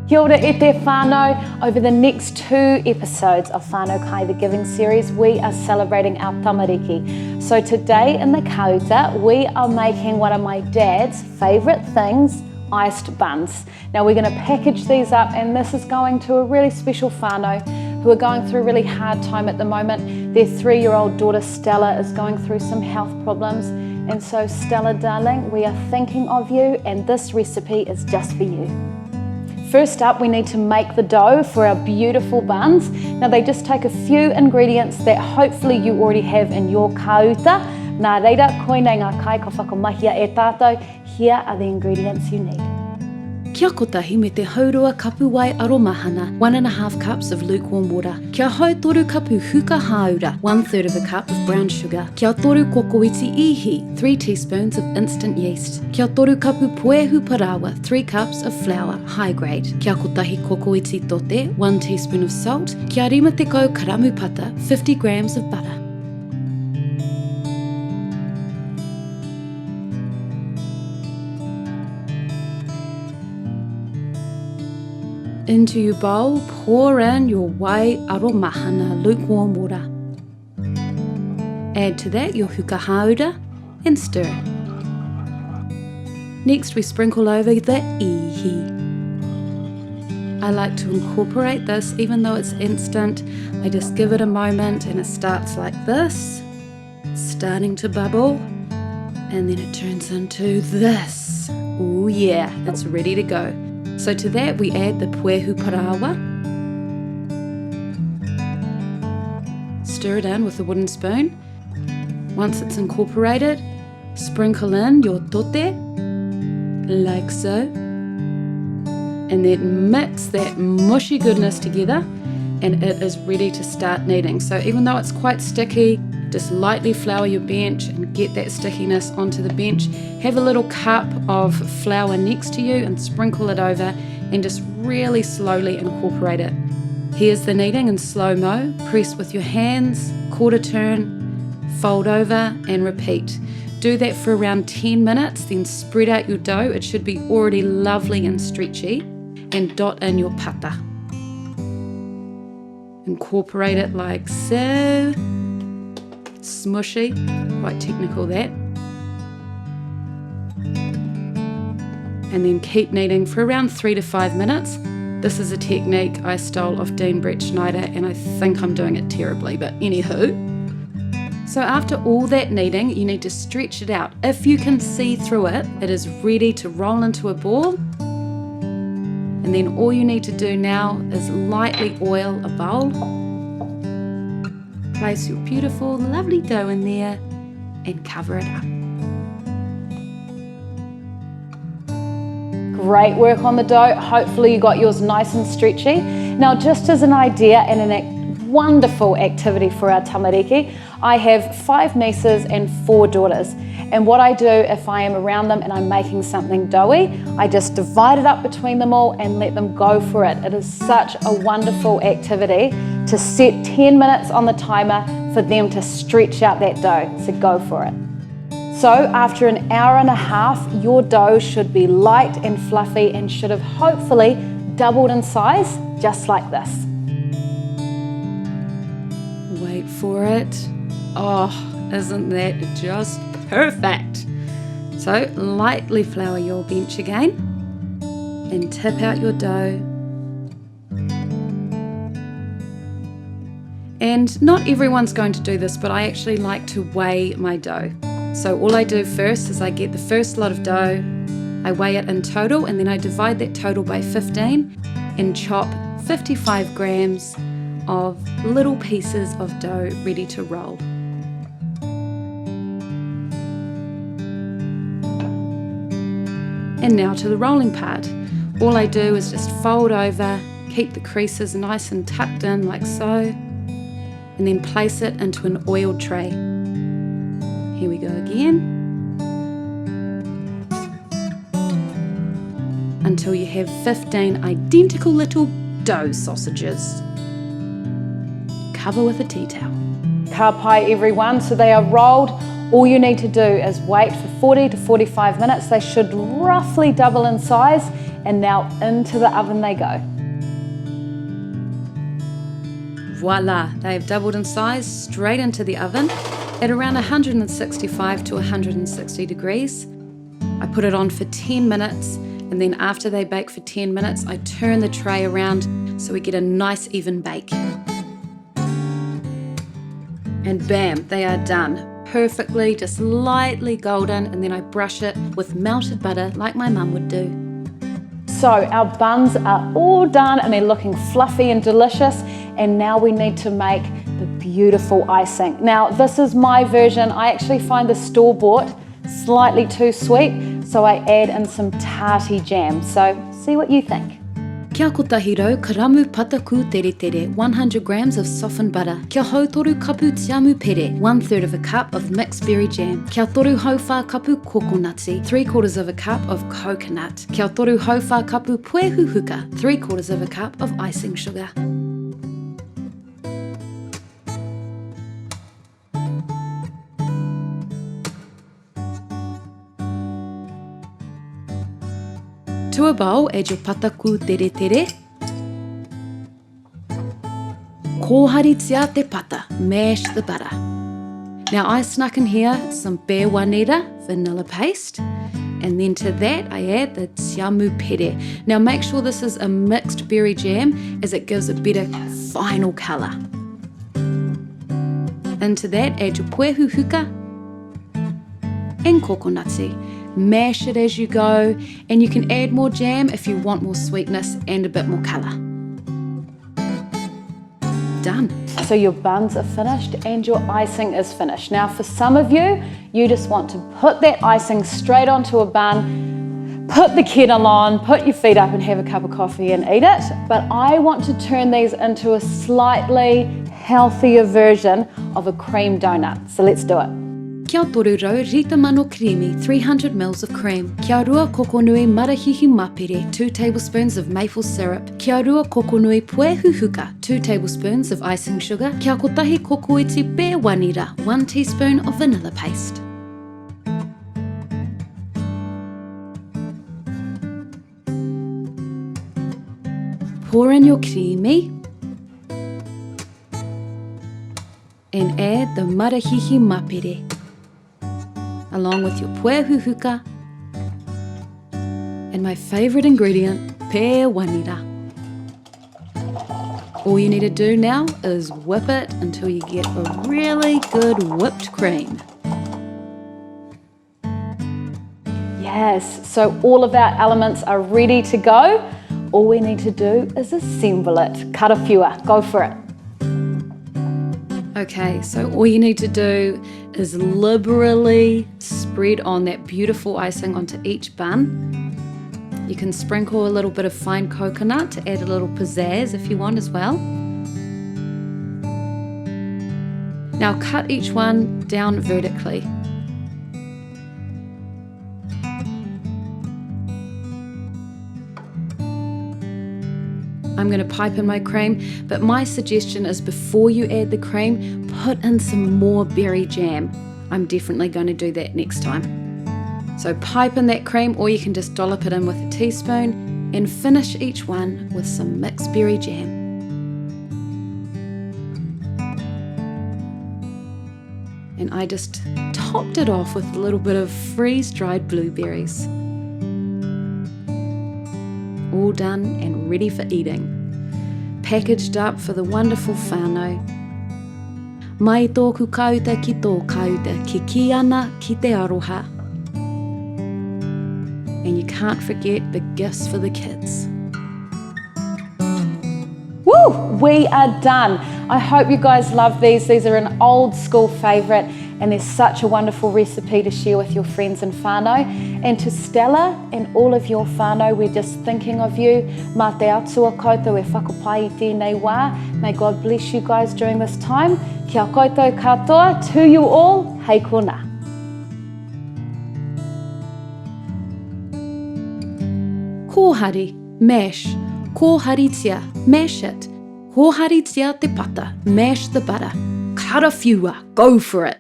Kia ora e te whānau. Over the next 2 episodes of Whānaukai, the Giving series, we are celebrating our tamariki. So today in the kauta, we are making one of my dad's favourite things, iced buns. Now we're going to package these up, and this is going to a really special whānau who are going through a really hard time at the moment. Their 3-year-old daughter Stella is going through some health problems, and so Stella darling, we are thinking of you, and this recipe is just for you. First up, we need to make the dough for our beautiful buns. Now they just take a few ingredients that hopefully you already have in your kauta. Nā reira, koinei ngā kai ka whakamahia e tātou. Here are the ingredients you need. Kia kotahi me te haurua kapu wai aromahana, 1.5 cups of lukewarm water. Kia hau toru kapu Huka Hāura, 1/3 of a cup of brown sugar. Kia toru kokoiti ihi, 3 teaspoons of instant yeast. Kia toru kapu Puehu Huka, 3 cups of flour, high grade. Kia kotahi kokoiti Tote, 1 teaspoon of salt. Kia rima te kau karamu pata, 50 grams of butter. Into your bowl, pour in your wai aromahana lukewarm water. Add to that your Huka Hāura and stir. Next we sprinkle over the ihi. I like to incorporate this even though it's instant. I just give it a moment and it starts like this, starting to bubble, and then it turns into this. Oh yeah, it's ready to go. So to that we add the Puehu Huka. Stir it in with a wooden spoon. Once it's incorporated, sprinkle in your Tote, like so. And then mix that mushy goodness together, and it is ready to start kneading. So even though it's quite sticky, just lightly flour your bench and get that stickiness onto the bench. Have a little cup of flour next to you and sprinkle it over and just really slowly incorporate it. Here's the kneading in slow-mo. Press with your hands, quarter turn, fold over and repeat. Do that for around 10 minutes, then spread out your dough. It should be already lovely and stretchy, and dot in your pata. Incorporate it like so. Smushy, quite technical that. And then keep kneading for around 3 to 5 minutes. This is a technique I stole off Dean Brett Schneider, and I think I'm doing it terribly, but anywho. So after all that kneading, you need to stretch it out. If you can see through it, it is ready to roll into a ball. And then all you need to do now is lightly oil a bowl. Place your beautiful, lovely dough in there and cover it up. Great work on the dough. Hopefully you got yours nice and stretchy. Now just as an idea and a wonderful activity for our tamariki, I have 5 nieces and 4 daughters. And what I do if I am around them and I'm making something doughy, I just divide it up between them all and let them go for it. It is such a wonderful activity to set 10 minutes on the timer for them to stretch out that dough. So go for it. So after an hour and a half, your dough should be light and fluffy and should have hopefully doubled in size, just like this. Wait for it. Oh, isn't that just perfect? So lightly flour your bench again and tip out your dough. And not everyone's going to do this, but I actually like to weigh my dough. So all I do first is I get the first lot of dough, I weigh it in total, and then I divide that total by 15 and chop 55 grams of little pieces of dough ready to roll. And now to the rolling part. All I do is just fold over, keep the creases nice and tucked in like so, and then place it into an oiled tray. Here we go again. Until you have 15 identical little dough sausages. Cover with a tea towel. Ka pai everyone, so they are rolled All you need to do is wait for 40 to 45 minutes. They should roughly double in size, and now into the oven they go. Voila, they have doubled in size, straight into the oven at around 165 to 160 degrees. I put it on for 10 minutes, and then after they bake for 10 minutes, I turn the tray around so we get a nice even bake. And bam, they are done. Perfectly, just lightly golden, and then I brush it with melted butter like my mum would do. So our buns are all done and they're looking fluffy and delicious, and now we need to make the beautiful icing. Now this is my version. I actually find the store-bought slightly too sweet, so I add in some tarty jam. So see what you think. Kia kotahiro karamu pataku tere tere, 100 grams of softened butter. Kia hautoru kapu tiamu pere, 1/3 of a cup of mixed berry jam. Kia toru hauwha kapu kokonati, 3/4 of a cup of coconut. Kia toru hauwha kapu Puehu Huka, 3/4 of a cup of icing sugar. To a bowl, add your pataku tere tere. Kohari tia te pata, mash the butter. Now I snuck in here some bear wanera, vanilla paste, and then to that I add the tiamu pere. Now make sure this is a mixed berry jam, as it gives a better final colour. Into that add your Puehu Huka and coconutsi. Mash it as you go, and you can add more jam if you want more sweetness and a bit more colour. Done. So your buns are finished and your icing is finished. Now for some of you, you just want to put that icing straight onto a bun, put the kettle on, put your feet up and have a cup of coffee and eat it. But I want to turn these into a slightly healthier version of a cream donut. So let's do it. Kia toru rau rita mano creamy, 300 ml of cream. Kia rua kokonui Marahihi Mapere, 2 tablespoons of maple syrup. Kia rua kokonui Puehu Huka, 2 tablespoons of icing sugar. Kia kotahi kokoiti bear wanera, 1 teaspoon of vanilla paste. Pour in your creamy and add the Marahihi Mapere, along with your Puehu Huka and my favourite ingredient, bear wanera. All you need to do now is whip it until you get a really good whipped cream. Yes, so all of our elements are ready to go. All we need to do is assemble it. Karawhiua, go for it. Okay, so all you need to do is liberally spread on that beautiful icing onto each bun. You can sprinkle a little bit of fine coconut to add a little pizzazz if you want as well. Now cut each one down vertically. I'm going to pipe in my cream, but my suggestion is before you add the cream, put in some more berry jam. I'm definitely going to do that next time. So pipe in that cream, or you can just dollop it in with a teaspoon and finish each one with some mixed berry jam. And I just topped it off with a little bit of freeze-dried blueberries. All done and ready for eating. Packaged up for the wonderful whānau. Mai tōku kauta ki tō kauta, ki ki ana ki te aroha. And you can't forget the gifts for the kids. Woo! We are done. I hope you guys love these. These are an old school favourite, and they're such a wonderful recipe to share with your friends and whānau. And to Stella and all of your whānau, we're just thinking of you. Mā te atua koutou e whakapai I tēnei wā. May God bless you guys during this time. Kia koutou katoa, to you all, hei kona. Kōhari, mash. Kōharitia, mash it. Kōharitia te pata, mash the butter. Karawhiua, go for it.